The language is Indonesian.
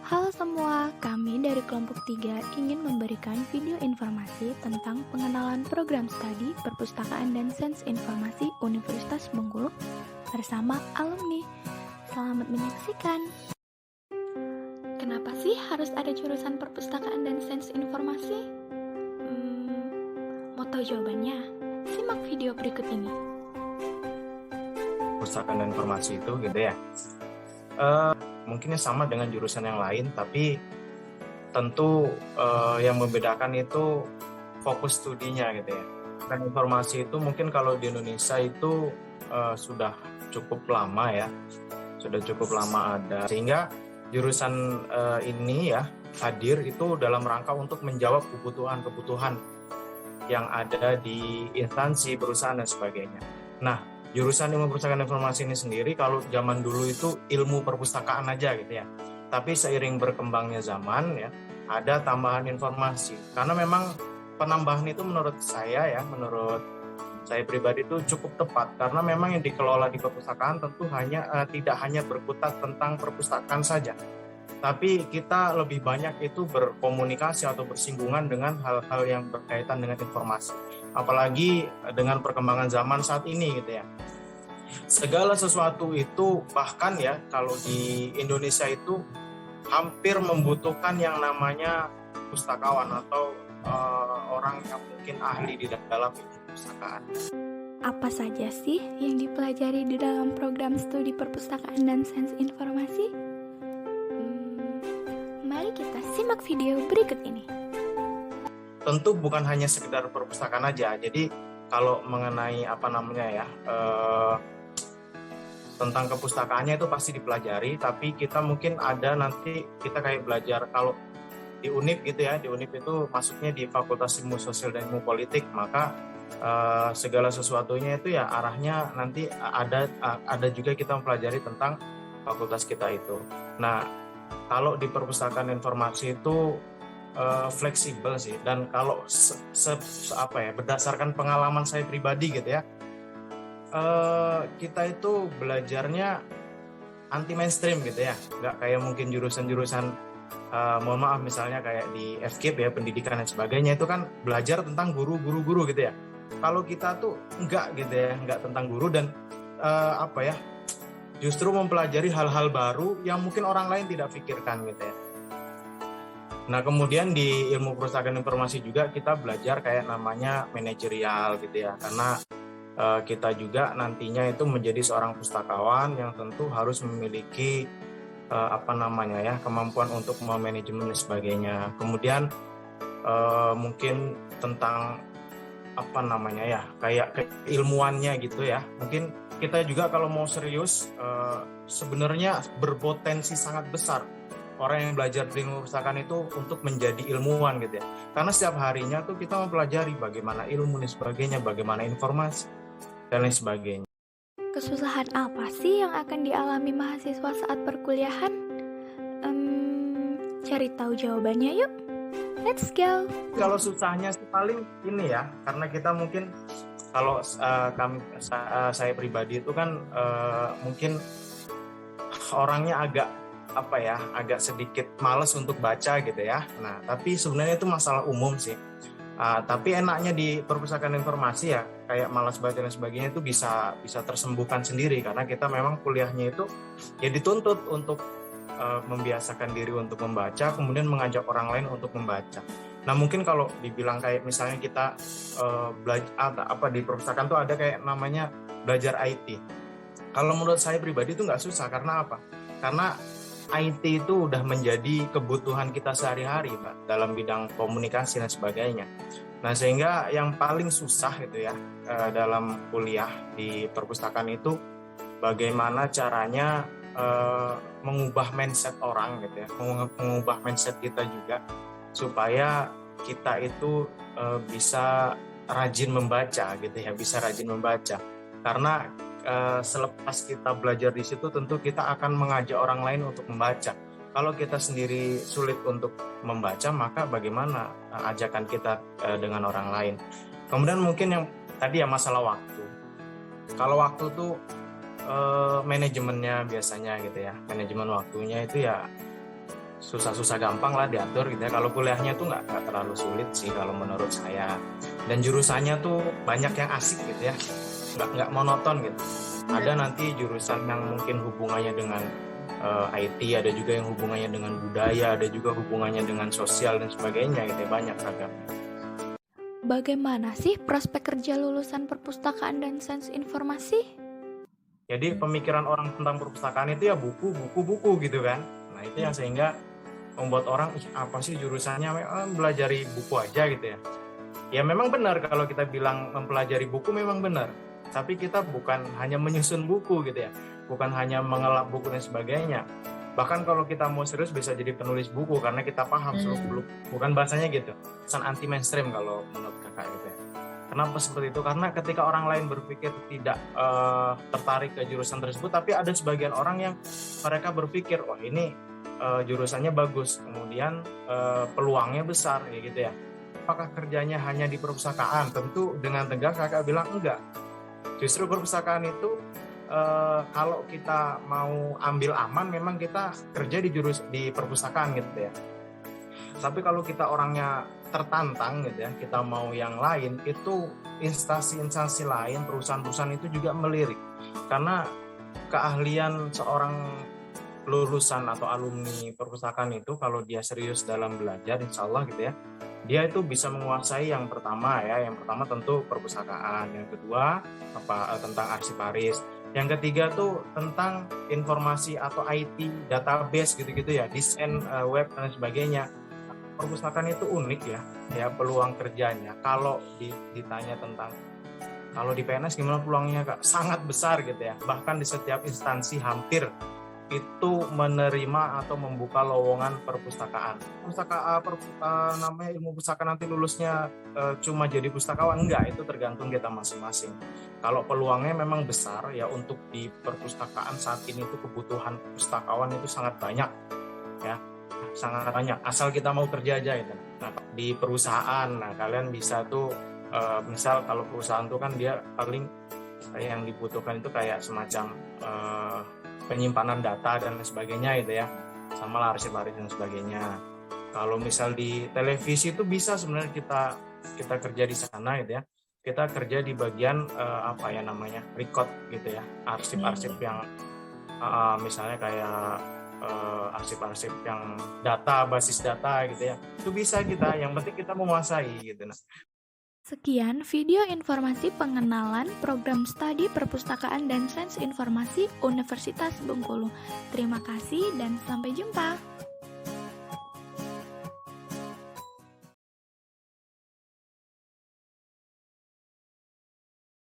Halo semua, kami dari kelompok 3 ingin memberikan video informasi tentang pengenalan program studi Perpustakaan dan Sains Informasi Universitas Bengkulu bersama alumni. Selamat menyaksikan. Kenapa sih harus ada jurusan Perpustakaan dan Sains Informasi? Mau tahu jawabannya? Simak video berikut ini. Perpustakaan dan informasi itu gitu ya. Mungkinnya sama dengan jurusan yang lain, tapi tentu yang membedakan itu fokus studinya gitu ya. Dan informasi itu mungkin kalau di Indonesia itu sudah cukup lama ya, sudah cukup lama ada, sehingga jurusan ini ya hadir itu dalam rangka untuk menjawab kebutuhan-kebutuhan yang ada di instansi, perusahaan dan sebagainya. Nah, jurusan ilmu perpustakaan informasi ini sendiri kalau zaman dulu itu ilmu perpustakaan aja gitu ya. Tapi seiring berkembangnya zaman ya, ada tambahan informasi. Karena memang penambahan itu menurut saya pribadi itu cukup tepat karena memang yang dikelola di perpustakaan tentu tidak hanya berkutat tentang perpustakaan saja. Tapi kita lebih banyak itu berkomunikasi atau bersinggungan dengan hal-hal yang berkaitan dengan informasi. Apalagi dengan perkembangan zaman saat ini gitu ya. Segala sesuatu itu bahkan ya kalau di Indonesia itu hampir membutuhkan yang namanya pustakawan atau orang yang mungkin ahli di dalam perpustakaan. Apa saja sih yang dipelajari di dalam program studi Perpustakaan dan Sains Informasi? Mari kita simak video berikut ini. Tentu bukan hanya sekedar perpustakaan aja. Jadi kalau mengenai tentang kepustakaannya itu pasti dipelajari, tapi kita mungkin ada nanti kita kayak belajar kalau di UNIP gitu ya, di UNIP itu masuknya di Fakultas Ilmu Sosial dan Ilmu Politik, maka segala sesuatunya itu ya arahnya nanti ada juga kita mempelajari tentang fakultas kita itu. Nah, kalau di perpustakaan informasi itu fleksibel sih, dan kalau berdasarkan pengalaman saya pribadi gitu ya, kita itu belajarnya anti mainstream gitu ya, nggak kayak mungkin jurusan-jurusan mohon maaf misalnya kayak di FKIP ya, pendidikan dan sebagainya, itu kan belajar tentang guru gitu ya. Kalau kita tuh enggak gitu ya, enggak tentang guru dan justru mempelajari hal-hal baru yang mungkin orang lain tidak pikirkan gitu ya. Nah, kemudian di ilmu perpustakaan informasi juga kita belajar kayak namanya manajerial gitu ya, karena kita juga nantinya itu menjadi seorang pustakawan yang tentu harus memiliki kemampuan untuk memanajemen dan sebagainya. Kemudian mungkin tentang kayak keilmuannya gitu ya. Mungkin kita juga kalau mau serius sebenarnya berpotensi sangat besar orang yang belajar di ilmu perpustakaan itu untuk menjadi ilmuwan gitu ya. Karena setiap harinya tuh kita mempelajari bagaimana ilmu dan sebagainya, bagaimana informasi dan lain sebagainya. Kesusahan apa sih yang akan dialami mahasiswa saat perkuliahan? Cari tahu jawabannya yuk. Let's go. Kalau susahnya sih paling ini ya, karena kita mungkin kalau saya pribadi itu kan mungkin orangnya agak sedikit malas untuk baca gitu ya. Nah, tapi sebenarnya itu masalah umum sih. Tapi enaknya di perpustakaan informasi ya, kayak malas baca dan sebagainya itu bisa tersembuhkan sendiri karena kita memang kuliahnya itu ya dituntut untuk membiasakan diri untuk membaca, kemudian mengajak orang lain untuk membaca. Nah, mungkin kalau dibilang kayak misalnya kita belajar di perpustakaan tuh ada kayak namanya belajar IT. Kalau menurut saya pribadi itu nggak susah, karena apa? Karena IT itu udah menjadi kebutuhan kita sehari-hari, Pak, dalam bidang komunikasi dan sebagainya. Nah, sehingga yang paling susah gitu ya dalam kuliah di perpustakaan itu bagaimana caranya mengubah mindset orang gitu ya, mengubah mindset kita juga supaya kita itu bisa rajin membaca gitu ya, bisa rajin membaca. Karena selepas kita belajar di situ tentu kita akan mengajak orang lain untuk membaca. Kalau kita sendiri sulit untuk membaca, maka bagaimana ajakan kita dengan orang lain. Kemudian mungkin yang tadi ya masalah waktu. Kalau waktu tuh manajemennya biasanya gitu ya, manajemen waktunya itu ya susah-susah gampang lah diatur gitu ya. Kalau kuliahnya tuh nggak terlalu sulit sih kalau menurut saya. Dan jurusannya tuh banyak yang asik gitu ya, nggak monoton gitu. Ada nanti jurusan yang mungkin hubungannya dengan IT, ada juga yang hubungannya dengan budaya, ada juga hubungannya dengan sosial dan sebagainya gitu ya, banyak ragamnya. Bagaimana sih prospek kerja lulusan perpustakaan dan sains informasi? Jadi pemikiran orang tentang perpustakaan itu ya buku, buku, buku gitu kan. Nah itu yang sehingga membuat orang, apa sih jurusannya, belajari buku aja gitu ya. Ya memang benar kalau kita bilang mempelajari buku memang benar. Tapi kita bukan hanya menyusun buku gitu ya. Bukan hanya mengelap buku dan sebagainya. Bahkan kalau kita mau serius bisa jadi penulis buku karena kita paham seluk-beluk. Bukan bahasanya gitu. Pesan anti mainstream kalau menurut kakak gitu ya. Kenapa seperti itu? Karena ketika orang lain berpikir tidak tertarik ke jurusan tersebut, tapi ada sebagian orang yang mereka berpikir, wah ini jurusannya bagus, kemudian peluangnya besar, ya gitu ya. Apakah kerjanya hanya di perpustakaan? Tentu dengan tegas kakak bilang enggak. Justru perpustakaan itu kalau kita mau ambil aman, memang kita kerja di perpustakaan gitu ya. Tapi kalau kita orangnya tertantang gitu ya, kita mau yang lain, itu instansi-instansi lain, perusahaan-perusahaan itu juga melirik. Karena keahlian seorang lulusan atau alumni perpustakaan itu kalau dia serius dalam belajar, insya Allah gitu ya, dia itu bisa menguasai yang pertama tentu perpustakaan, yang kedua tentang arsiparis, yang ketiga tuh tentang informasi atau IT, database gitu-gitu ya, desain web dan sebagainya. Perpustakaan itu unik ya peluang kerjanya. Kalau ditanya tentang kalau di PNS gimana peluangnya, Kak? Sangat besar gitu ya. Bahkan di setiap instansi hampir itu menerima atau membuka lowongan perpustakaan. Namanya ilmu pustaka nanti lulusnya cuma jadi pustakawan, enggak, itu tergantung kita masing-masing. Kalau peluangnya memang besar ya, untuk di perpustakaan saat ini itu kebutuhan pustakawan itu sangat banyak ya. Sangat banyak, asal kita mau kerja aja gitu. Nah, di perusahaan, kalian bisa tuh misal kalau perusahaan tuh kan dia paling yang dibutuhkan itu kayak semacam penyimpanan data dan sebagainya gitu ya, sama arsip-arsip dan sebagainya. Kalau misal di televisi itu bisa sebenarnya kita kerja di sana gitu ya. Kita kerja di bagian record gitu ya, arsip-arsip yang misalnya kayak arsip-arsip yang data, basis data gitu ya. Itu bisa kita, yang penting kita menguasai gitu. Sekian video informasi pengenalan program studi perpustakaan dan sains informasi Universitas Bengkulu. Terima kasih dan sampai jumpa.